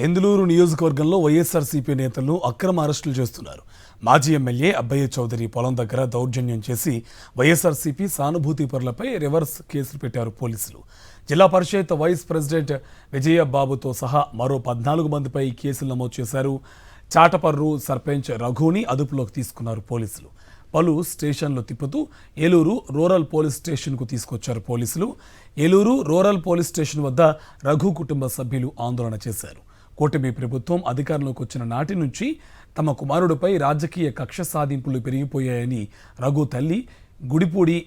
దెందులూరు నియోజకవర్గంలో వైఎస్ఆర్సీపీ నేతలను అక్రమ అరెస్టులు చేస్తున్నారు. మాజీ ఎమ్మెల్యే అబ్బయ్య చౌదరి పొలం దగ్గర దౌర్జన్యం చేసి వైఎస్ఆర్సీపీ సానుభూతి పరులపై రివర్స్ కేసులు పెట్టారు పోలీసులు. జిల్లా పరిషత్ వైస్ ప్రెసిడెంట్ విజయబాబుతో సహా మరో 14 మందిపై కేసులు నమోదు చేశారు. చాటపర్రు సర్పంచ్ రఘుని అదుపులోకి తీసుకున్నారు పోలీసులు. పలు స్టేషన్లు తిప్పుతూ ఏలూరు రూరల్ పోలీస్ స్టేషన్కు తీసుకొచ్చారు పోలీసులు. ఏలూరు రూరల్ పోలీస్ స్టేషన్ వద్ద రఘు కుటుంబ సభ్యులు ఆందోళన చేశారు. కూటమి ప్రభుత్వం అధికారంలోకి వచ్చిన నాటి నుంచి తమ కుమారుడిపై రాజకీయ కక్ష సాధింపులు పెరిగిపోయాయని రఘు తల్లి గుడిపూడి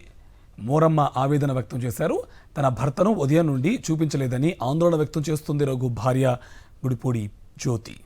మోరమ్మ ఆవేదన వ్యక్తం చేశారు. తన భర్తను ఉదయం నుండి చూపించలేదని ఆందోళన వ్యక్తం చేస్తుంది రఘు భార్య గుడిపూడి జ్యోతి.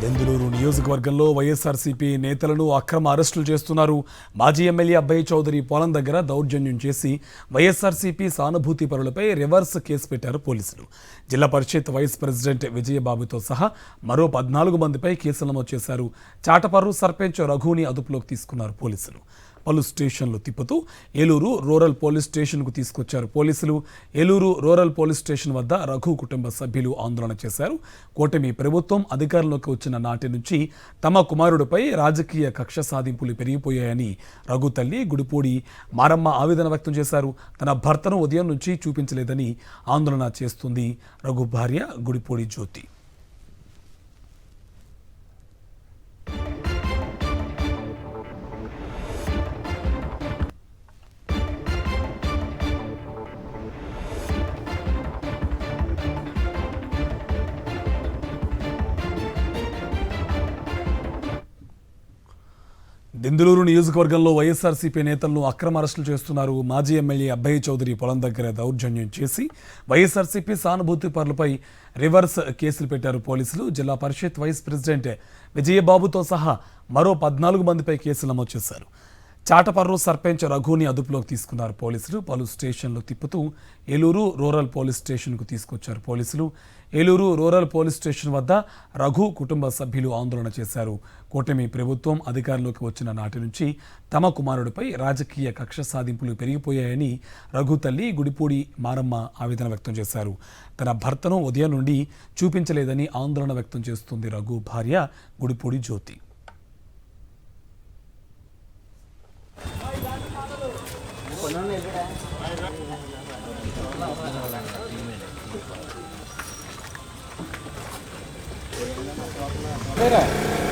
దెందులూరు నియోజకవర్గంలో వైఎస్ఆర్సీపీ నేతలను అక్రమ అరెస్టులు చేస్తున్నారు. మాజీ ఎమ్మెల్యే అబ్బయ్య చౌదరి పొలం దగ్గర దౌర్జన్యం చేసి వైఎస్ఆర్సీపీ సానుభూతి పరులపై రివర్స్ కేసు పెట్టారు పోలీసులు. జిల్లా పరిషత్ వైస్ ప్రెసిడెంట్ విజయబాబుతో సహా మరో 14 మందిపై కేసులు నమోదు చేశారు. చాటపర్రు సర్పంచ్ రఘుని అదుపులోకి తీసుకున్నారు పోలీసులు. పలు స్టేషన్లు తిప్పుతూ ఏలూరు రూరల్ పోలీస్ స్టేషన్కు తీసుకొచ్చారు పోలీసులు. ఏలూరు రూరల్ పోలీస్ స్టేషన్ వద్ద రఘు కుటుంబ సభ్యులు ఆందోళన చేశారు. కూటమి ప్రభుత్వం అధికారంలోకి వచ్చిన నాటి నుంచి తమ కుమారుడిపై రాజకీయ కక్ష సాధింపులు పెరిగిపోయాయని రఘు తల్లి గుడిపూడి మారమ్మ ఆవేదన వ్యక్తం చేశారు. తన భర్తను ఉదయం నుంచి చూపించలేదని ఆందోళన చేస్తుంది రఘు భార్య గుడిపూడి జ్యోతి. దెందులూరు నియోజకవర్గంలో వైఎస్ఆర్సీపీ నేతలను అక్రమ అరెస్టులు చేస్తున్నారు. మాజీ ఎమ్మెల్యే అబ్బయ్య చౌదరి పొలం దగ్గర దౌర్జన్యం చేసి వైఎస్ఆర్సీపీ సానుభూతి పరులపై రివర్స్ కేసులు పెట్టారు పోలీసులు. జిల్లా పరిషత్ వైస్ ప్రెసిడెంట్ విజయబాబుతో సహా మరో 14 మందిపై కేసులు నమోదు చేశారు. చాటపర్రు సర్పంచ్ రఘుని అదుపులోకి తీసుకున్నారు పోలీసులు. పలు స్టేషన్లు తిప్పుతూ ఏలూరు రూరల్ పోలీస్ స్టేషన్కు తీసుకొచ్చారు పోలీసులు. ఏలూరు రూరల్ పోలీస్ స్టేషన్ వద్ద రఘు కుటుంబ సభ్యులు ఆందోళన చేశారు. కూటమి ప్రభుత్వం అధికారంలోకి వచ్చిన నాటి నుంచి తమ కుమారుడిపై రాజకీయ కక్ష సాధింపులు పెరిగిపోయాయని రఘు తల్లి గుడిపూడి మారమ్మ ఆవేదన వ్యక్తం చేశారు. తన భర్తను ఉదయం నుండి చూపించలేదని ఆందోళన వ్యక్తం చేస్తుంది రఘు భార్య గుడిపూడి జ్యోతి. Mira.